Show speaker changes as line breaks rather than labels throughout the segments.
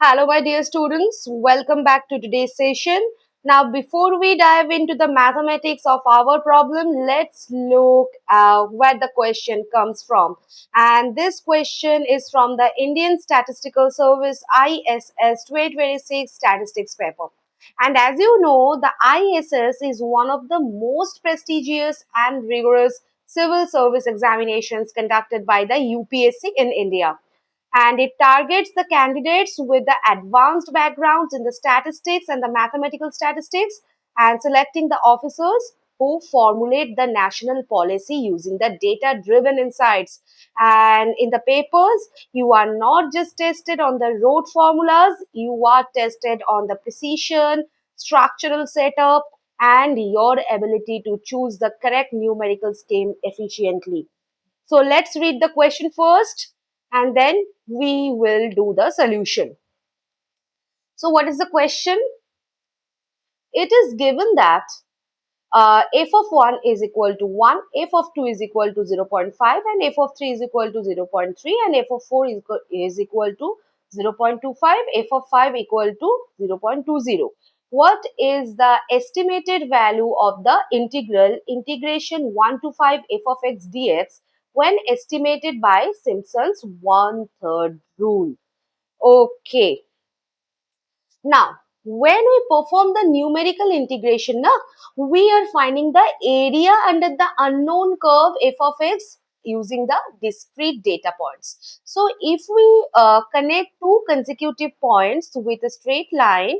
Hello, my dear students. Welcome back to today's session. Now, before we dive into the mathematics of our problem, let's look where the question comes from. And this question is from the Indian Statistical Service ISS 2026 statistics paper. And as you know, the ISS is one of the most prestigious and rigorous civil service examinations conducted by the UPSC in India, and it targets the candidates with the advanced backgrounds in the statistics and the mathematical statistics, and selecting the officers who formulate the national policy using the data driven insights. And in the papers, you are not just tested on the rote formulas, you are tested on the precision, structural setup, and your ability to choose the correct numerical scheme efficiently. So let's read the question first, and then we will do the solution. So what is the question? It is given that f of 1 is equal to 1, f of 2 is equal to 0.5, and f of 3 is equal to 0.3, and f of 4 is equal to 0.25, f of 5 equal to 0.20. What is the estimated value of the integration 1 to 5 f of x dx when estimated by Simpson's one-third rule? Okay. Now, when we perform the numerical integration, we are finding the area under the unknown curve f of x using the discrete data points. So, if we connect two consecutive points with a straight line,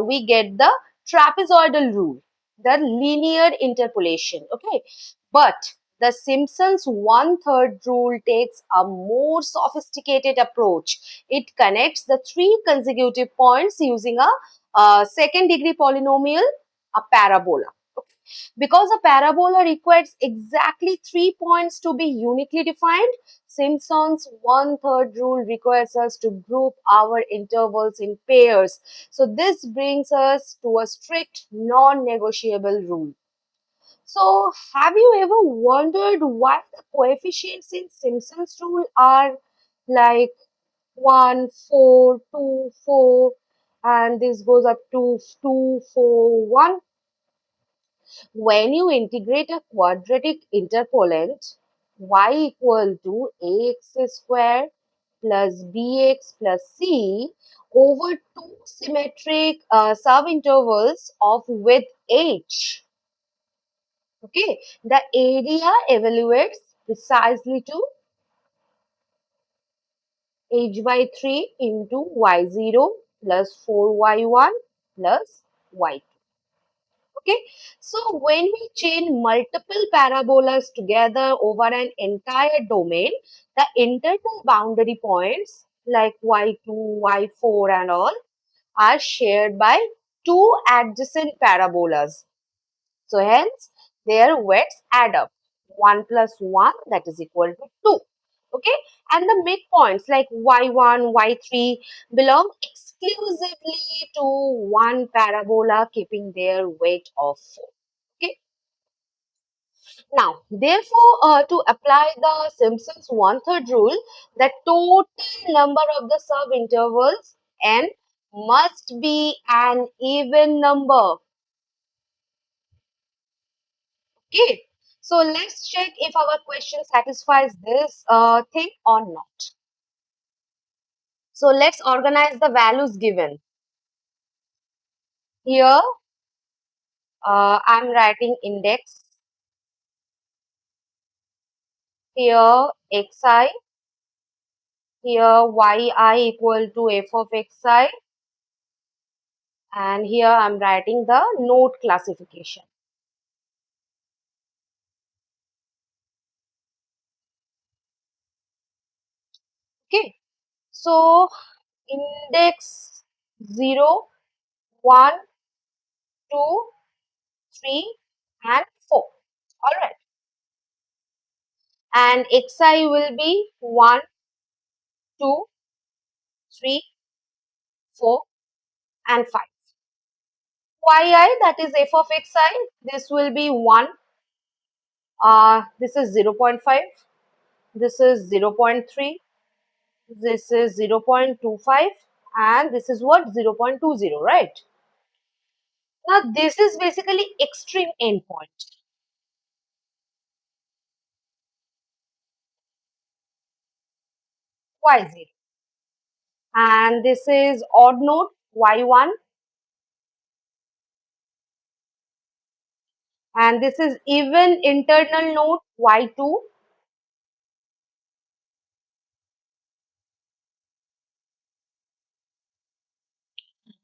we get the trapezoidal rule, the linear interpolation. Okay, but the Simpson's one-third rule takes a more sophisticated approach. It connects the three consecutive points using a second degree polynomial, a parabola. Okay. Because a parabola requires exactly 3 points to be uniquely defined, Simpson's one-third rule requires us to group our intervals in pairs. So this brings us to a strict non-negotiable rule. So, have you ever wondered why the coefficients in Simpson's rule are like 1, 4, 2, 4, and this goes up to 2, 4, 1? When you integrate a quadratic interpolant, y equal to ax square plus bx plus c over two symmetric subintervals of width h. Okay, the area evaluates precisely to h by 3 into y0 plus 4y1 plus y2. Okay, so when we chain multiple parabolas together over an entire domain, the internal boundary points like y2, y4 and all are shared by two adjacent parabolas. So hence their weights add up. 1 plus 1, that is equal to 2. Okay, and the midpoints like y1, y3 belong exclusively to one parabola, keeping their weight of 4. Okay, now therefore to apply the Simpson's one-third rule, the total number of the subintervals n must be an even number. Okay, so let's check if our question satisfies this thing or not. So let's organize the values given. Here, I'm writing index. Here, xi. Here, yi equal to f of xi. And here, I'm writing the node classification. Okay, so index 0, 1, 2, 3, and 4. All right. And xi will be 1, 2, 3, 4, and 5. Yi, that is f of xi, this will be 1, this is 0.5, this is 0.3, this is 0.25, and this is what 0.20, right? Now this is basically extreme endpoint. Y0, and this is odd node Y1, and this is even internal node Y2,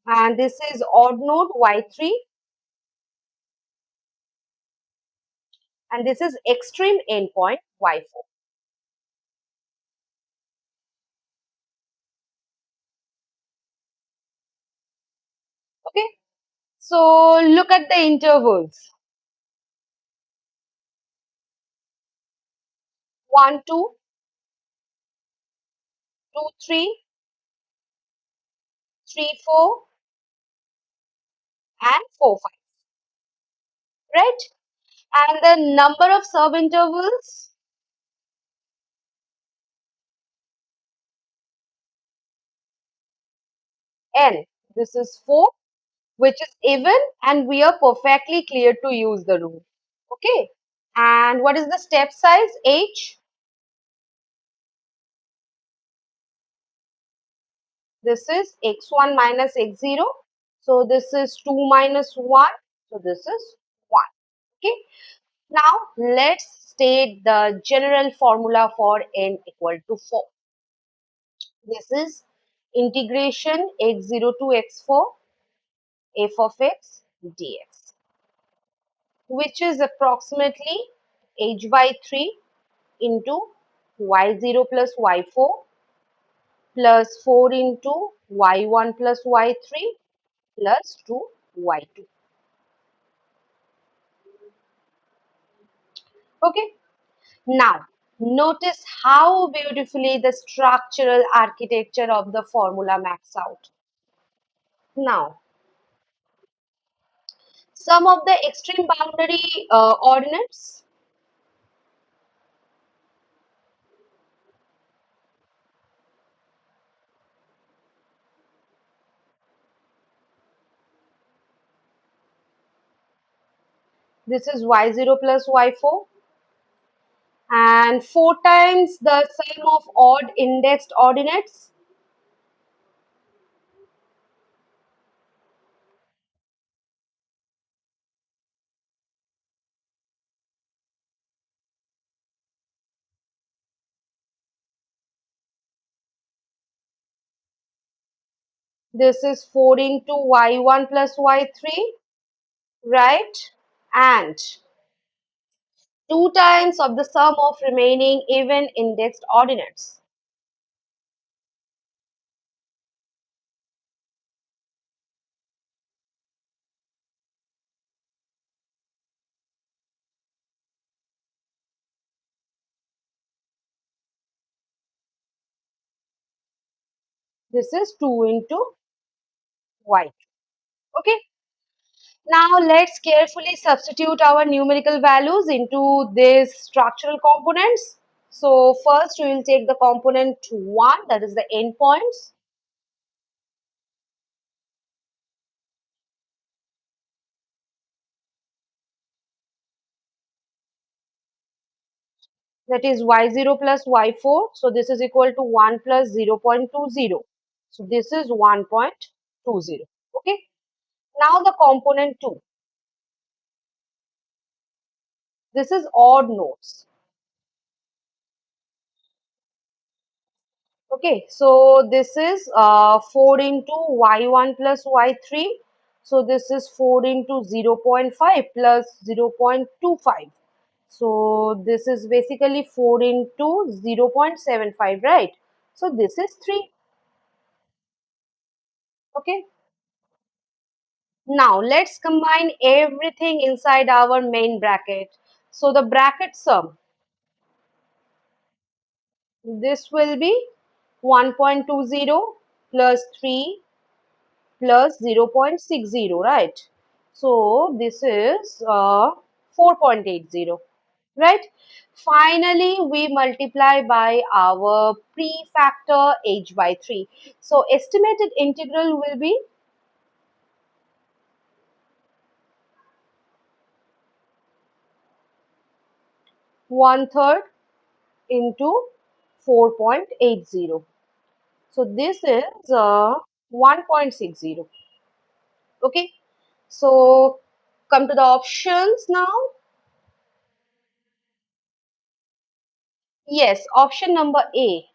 and this is odd node Y3, and this is extreme endpoint Y4. Okay, so look at the intervals 1, 2, 2, 3, 3, 4, and 4, 5, right? And the number of subintervals n. This is 4, which is even, and we are perfectly clear to use the rule. Okay. And what is the step size? H. This is x1 minus x0. So this is 2 minus 1. So this is 1. Okay. Now let's state the general formula for n equal to 4. This is integration x0 to x4 f of x dx, which is approximately h by 3 into y0 plus y4 plus 4 into y1 plus y3 plus 2y2. Okay. Now, notice how beautifully the structural architecture of the formula maps out. Now, some of the extreme boundary ordinates. This is y0 plus y4, and 4 times the sum of odd indexed ordinates. This is 4 into y1 plus y3, right? And 2 times of the sum of remaining even indexed ordinates. This is 2 into y. Okay. Now let's carefully substitute our numerical values into these structural components. So first we will take the component 1, that is the endpoints. That is y0 plus y4. So this is equal to 1 plus 0.20. So this is 1.20. Okay. Now the component 2. This is odd nodes. Okay, so this is 4 into y1 plus y3. So this is 4 into 0.5 plus 0.25. So this is basically 4 into 0.75, right? So this is 3. Okay. Now let's combine everything inside our main bracket. So the bracket sum, this will be 1.20 plus 3 plus 0.60, right? So this is 4.80, right? Finally, we multiply by our prefactor h by 3. So estimated integral will be 1/3 into 4.80. So this is 1.60. Okay. So come to the options now. Yes, option number A.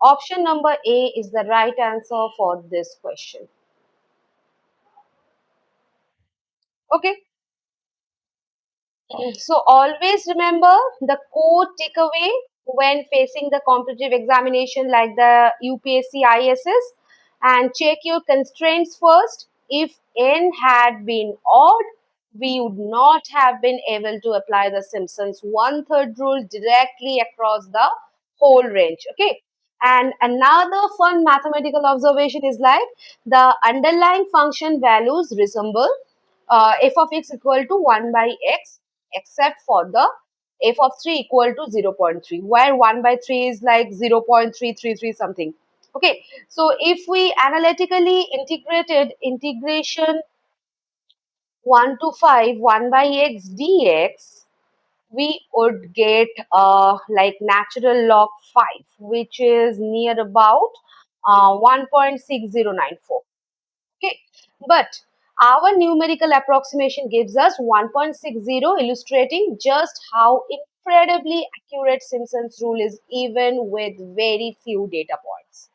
Option number A is the right answer for this question. Okay. So always remember the core takeaway when facing the competitive examination like the UPSC ISS, and check your constraints first. If n had been odd, we would not have been able to apply the Simpson's one-third rule directly across the whole range. Okay. And another fun mathematical observation is like the underlying function values resemble f of x equal to 1 by x except for the f of 3 equal to zero point 0.3, where 1 by 3 is like 0.333 something. Okay, so if we analytically integrated integration 1 to 5 1 by x dx, we would get like natural log 5, which is near about 1.6094. Okay, but our numerical approximation gives us 1.60, illustrating just how incredibly accurate Simpson's rule is even with very few data points.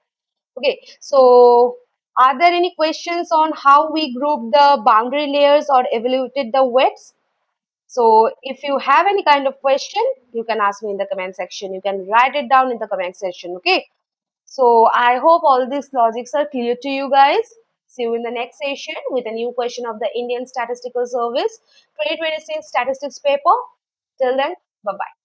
Okay, so are there any questions on how we group the boundary layers or evaluated the weights? So if you have any kind of question, you can ask me in the comment section. You can write it down in the comment section. Okay. So I hope all these logics are clear to you guys. See you in the next session with a new question of the Indian Statistical Service 2026 statistics paper. Till then, bye bye.